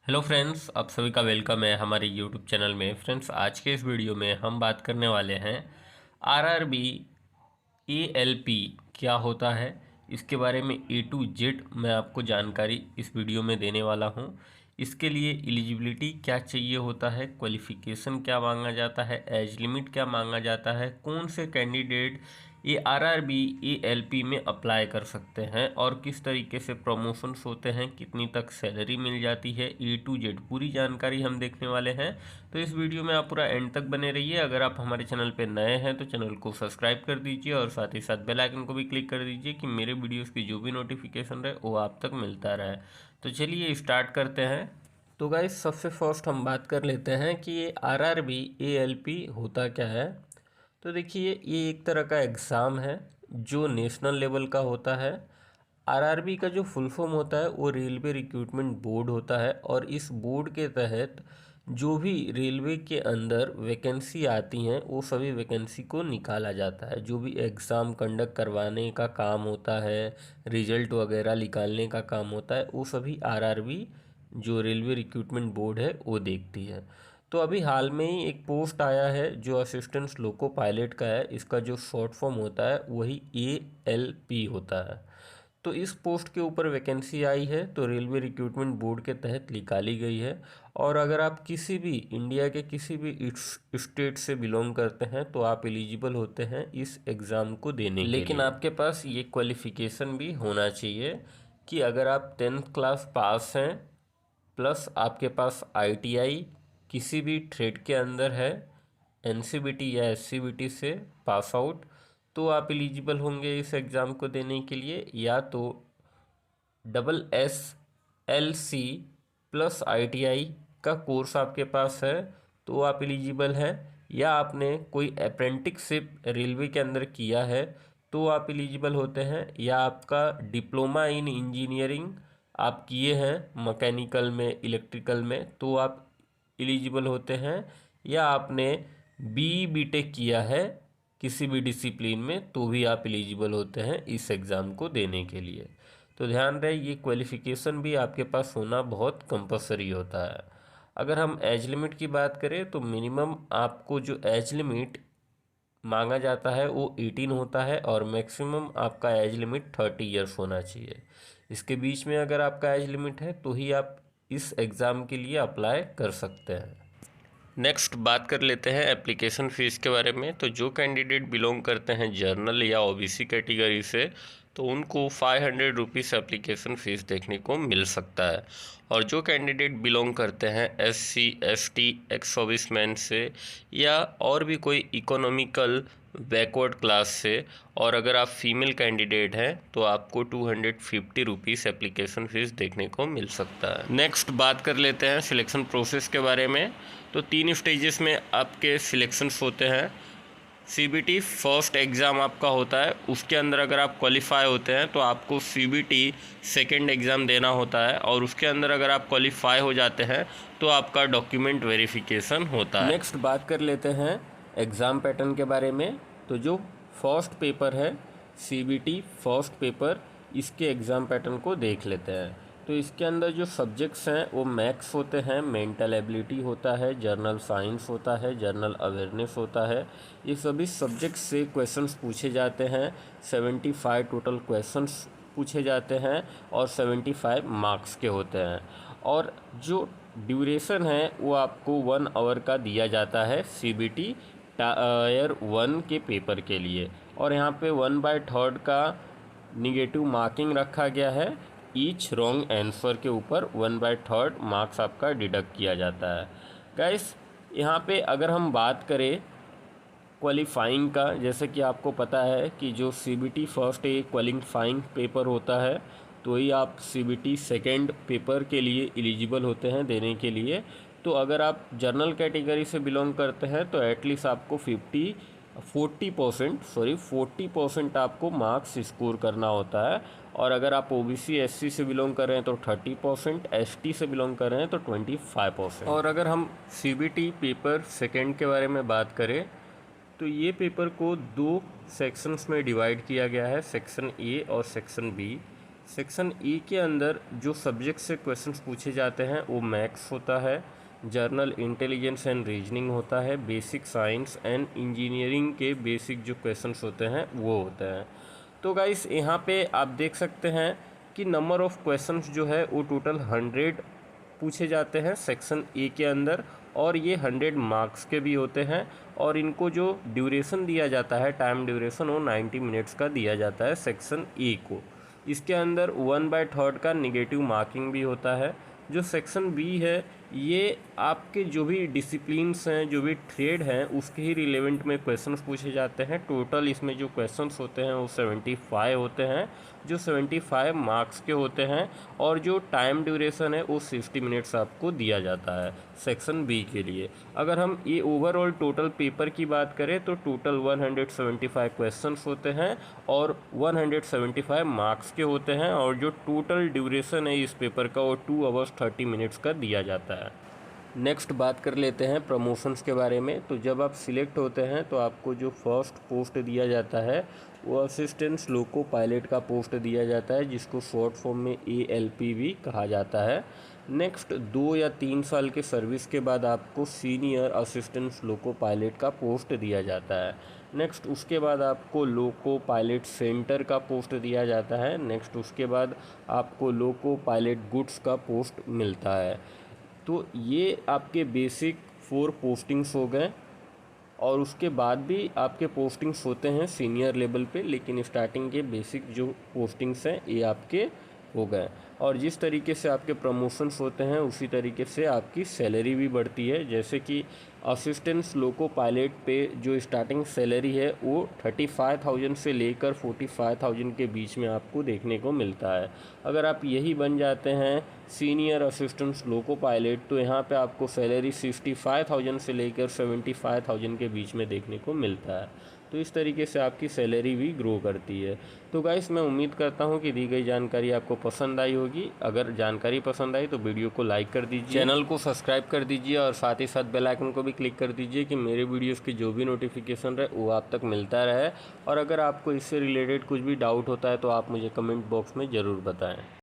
Hello friends, आप सभी का वेलकम है हमारे यूट्यूब चैनल में। फ्रेंड्स, आज के इस वीडियो में हम बात करने वाले हैं आरआरबी एएलपी क्या होता है। इसके बारे में ए टू जेड मैं आपको जानकारी इस वीडियो में देने वाला हूं। इसके लिए एलिजिबिलिटी क्या चाहिए होता है, क्वालिफ़िकेशन क्या मांगा जाता है, एज लिमिट क्या मांगा जाता है, कौन से कैंडिडेट ये आरआरबी एएलपी में अप्लाई कर सकते हैं और किस तरीके से प्रमोशंस होते हैं, कितनी तक सैलरी मिल जाती है, ए टू जेड पूरी जानकारी हम देखने वाले हैं। तो इस वीडियो में आप पूरा एंड तक बने रहिए। अगर आप हमारे चैनल पर नए हैं तो चैनल को सब्सक्राइब कर दीजिए और साथ ही साथ बेल आइकन को भी क्लिक कर दीजिए कि मेरे वीडियोस की जो भी नोटिफिकेशन रहे वो आप तक मिलता रहे। तो चलिए स्टार्ट करते हैं। तो गाइस, सबसे फर्स्ट हम बात कर लेते हैं कि ये आरआरबी एएलपी होता क्या है। तो देखिए, ये एक तरह का एग्ज़ाम है जो नेशनल लेवल का होता है। आरआरबी का जो फुल फॉर्म होता है वो रेलवे रिक्रूटमेंट बोर्ड होता है, और इस बोर्ड के तहत जो भी रेलवे के अंदर वैकेंसी आती हैं वो सभी वैकेंसी को निकाला जाता है। जो भी एग्ज़ाम कंडक्ट करवाने का काम होता है, रिजल्ट वगैरह निकालने का काम होता है, वो सभी आरआरबी जो रेलवे रिक्रूटमेंट बोर्ड है वो देखती है। तो अभी हाल में ही एक पोस्ट आया है जो असिस्टेंट लोको पायलट का है। इसका जो शॉर्ट फॉर्म होता है वही एएलपी होता है। तो इस पोस्ट के ऊपर वैकेंसी आई है, तो रेलवे रिक्रूटमेंट बोर्ड के तहत निकाली गई है। और अगर आप किसी भी इंडिया के किसी भी स्टेट से बिलोंग करते हैं तो आप एलिजिबल होते हैं इस एग्ज़ाम को देने के लिए। लेकिन आपके पास ये क्वालिफ़िकेशन भी होना चाहिए कि अगर आप 10th क्लास पास हैं प्लस आपके पास आईटीआई किसी भी ट्रेड के अंदर है, एनसीबीटी या एससीबीटी से पास आउट, तो आप एलिजिबल होंगे इस एग्ज़ाम को देने के लिए। या तो SSLC प्लस आईटीआई का कोर्स आपके पास है तो आप एलिजिबल हैं, या आपने कोई अप्रेंटिसशिप रेलवे के अंदर किया है तो आप एलिजिबल होते हैं, या आपका डिप्लोमा इन इंजीनियरिंग आप किए हैं मैकेनिकल में, इलेक्ट्रिकल में, तो आप एलिजिबल होते हैं, या आपने बीटेक किया है किसी भी डिसिप्लिन में तो भी आप एलिजिबल होते हैं इस एग्ज़ाम को देने के लिए। तो ध्यान रहे, ये क्वालिफ़िकेशन भी आपके पास होना बहुत कंपलसरी होता है। अगर हम एज लिमिट की बात करें तो मिनिमम आपको जो एज लिमिट मांगा जाता है वो 18 होता है, और मैक्सिमम आपका एज लिमिट 30 ईयर्स होना चाहिए। इसके बीच में अगर आपका एज लिमिट है तो ही आप इस एग्ज़ाम के लिए अप्लाई कर सकते हैं। नेक्स्ट बात कर लेते हैं एप्लीकेशन फ़ीस के बारे में। तो जो कैंडिडेट बिलोंग करते हैं जर्नल या ओबीसी कैटेगरी से तो उनको 500 रुपीज़ एप्लीकेशन फ़ीस देखने को मिल सकता है। और जो कैंडिडेट बिलोंग करते हैं SC ST एक्स सर्विसमैन से या और भी कोई इकोनॉमिकल बैकवर्ड क्लास से, और अगर आप फीमेल कैंडिडेट हैं तो आपको 250 रुपीज़ एप्लीकेशन फ़ीस देखने को मिल सकता है। नेक्स्ट बात कर लेते हैं सिलेक्शन प्रोसेस के बारे में। तो 3 स्टेजेस में आपके सिलेक्शंस होते हैं। CBT फर्स्ट एग्ज़ाम आपका होता है, उसके अंदर अगर आप क्वालिफाई होते हैं तो आपको CBT सेकेंड एग्ज़ाम देना होता है, और उसके अंदर अगर आप क्वालिफाई हो जाते हैं तो आपका डॉक्यूमेंट वेरिफिकेशन होता है। नेक्स्ट बात कर लेते हैं एग्ज़ाम पैटर्न के बारे में। तो जो फर्स्ट पेपर है CBT फर्स्ट पेपर, इसके एग्ज़ाम पैटर्न को देख लेते हैं। तो इसके अंदर जो सब्जेक्ट्स हैं वो मैथ्स होते हैं, मेंटल एबिलिटी होता है, जर्नल साइंस होता है, जर्नल अवेयरनेस होता है। ये सभी सब्जेक्ट्स से क्वेश्चंस पूछे जाते हैं। 75 टोटल क्वेश्चंस पूछे जाते हैं और 75 मार्क्स के होते हैं। और जो ड्यूरेशन है वो आपको 1 आवर का दिया जाता है CBT टायर 1 के पेपर के लिए। और यहाँ पे 1/3 का निगेटिव मार्किंग रखा गया है। ईच रॉन्ग आंसर के ऊपर 1/3 मार्क्स आपका डिडक्ट किया जाता है। गाइस, यहाँ पे अगर हम बात करें क्वालिफाइंग का, जैसे कि आपको पता है कि जो CBT फर्स्ट एक क्वालिफाइंग पेपर होता है तो ही आप CBT सेकेंड पेपर के लिए एलिजिबल होते हैं देने के लिए। तो अगर आप जनरल कैटेगरी से बिलोंग करते हैं तो एटलीस्ट आपको 40% आपको मार्क्स स्कोर करना होता है। और अगर आप OBC SC से बिलोंग कर रहे हैं तो 30%, ST से बिलोंग कर रहे हैं तो 25%। और अगर हम CBT पेपर सेकेंड के बारे में बात करें तो ये पेपर को 2 सेक्शंस में डिवाइड किया गया है, सेक्शन A और सेक्शन B। सेक्शन ई के अंदर जो सब्जेक्ट से क्वेश्चंस पूछे जाते हैं वो मैथ्स होता है, जर्नल इंटेलिजेंस एंड रीजनिंग होता है, बेसिक साइंस एंड इंजीनियरिंग के बेसिक जो क्वेश्चंस होते हैं वो होते हैं। तो गाइस यहाँ पे आप देख सकते हैं कि नंबर ऑफ़ क्वेश्चंस जो है वो टोटल 100 पूछे जाते हैं सेक्शन ए के अंदर, और ये 100 मार्क्स के भी होते हैं, और इनको जो ड्यूरेशन दिया जाता है, टाइम ड्यूरेशन, वो 90 मिनट्स का दिया जाता है सेक्शन ए को। इसके अंदर 1/3 का निगेटिव मार्किंग भी होता है। जो सेक्शन बी है ये आपके जो भी डिसिप्लिन्स हैं, जो भी ट्रेड हैं, उसके ही रिलेवेंट में क्वेश्चंस पूछे जाते हैं। टोटल इसमें जो क्वेश्चंस होते हैं वो 75 होते हैं, जो 75 मार्क्स के होते हैं, और जो टाइम ड्यूरेशन है वो 60 मिनट्स आपको दिया जाता है सेक्शन बी के लिए। अगर हम ये ओवरऑल टोटल पेपर की बात करें तो टोटल 175 क्वेश्चंस होते हैं और 175 मार्क्स के होते हैं, और जो टोटल ड्यूरेशन है इस पेपर का वो 2 आवर्स 30 मिनट्स का दिया जाता है। नेक्स्ट बात कर लेते हैं प्रमोशंस के बारे में। तो जब आप सिलेक्ट होते हैं तो आपको जो फर्स्ट पोस्ट दिया जाता है वो असिस्टेंट लोको पायलट का पोस्ट दिया जाता है, जिसको शॉर्ट फॉर्म में ALPV कहा जाता है। नेक्स्ट 2 या 3 साल के सर्विस के बाद आपको सीनियर असिस्टेंट लोको पायलट का पोस्ट दिया जाता है। नेक्स्ट उसके बाद आपको लोको पायलट सेंटर का पोस्ट दिया जाता है। नेक्स्ट उसके बाद आपको लोको पायलट गुड्स का पोस्ट मिलता है। तो ये आपके बेसिक 4 पोस्टिंग्स हो गए, और उसके बाद भी आपके पोस्टिंग्स होते हैं सीनियर लेवल पे, लेकिन स्टार्टिंग के बेसिक जो पोस्टिंग्स हैं ये आपके हो गए। और जिस तरीके से आपके प्रमोशंस होते हैं उसी तरीके से आपकी सैलरी भी बढ़ती है। जैसे कि असिस्टेंट्स लोको पायलट पे जो स्टार्टिंग सैलरी है वो 35,000 से लेकर 45,000 के बीच में आपको देखने को मिलता है। अगर आप यही बन जाते हैं सीनियर असिस्टेंट्स लोको पायलट तो यहाँ पे आपको सैलरी 65,000 से लेकर 75,000 के बीच में देखने को मिलता है। तो इस तरीके से आपकी सैलरी भी ग्रो करती है। तो गाइस मैं उम्मीद करता हूँ कि दी गई जानकारी आपको पसंद आई होगी। अगर जानकारी पसंद आई तो वीडियो को लाइक कर दीजिए, चैनल को सब्सक्राइब कर दीजिए, और साथ ही साथ बेल आइकन को भी क्लिक कर दीजिए कि मेरे वीडियोस की जो भी नोटिफिकेशन रहे वो आप तक मिलता रहे। और अगर आपको इससे रिलेटेड कुछ भी डाउट होता है तो आप मुझे कमेंट बॉक्स में ज़रूर बताएँ।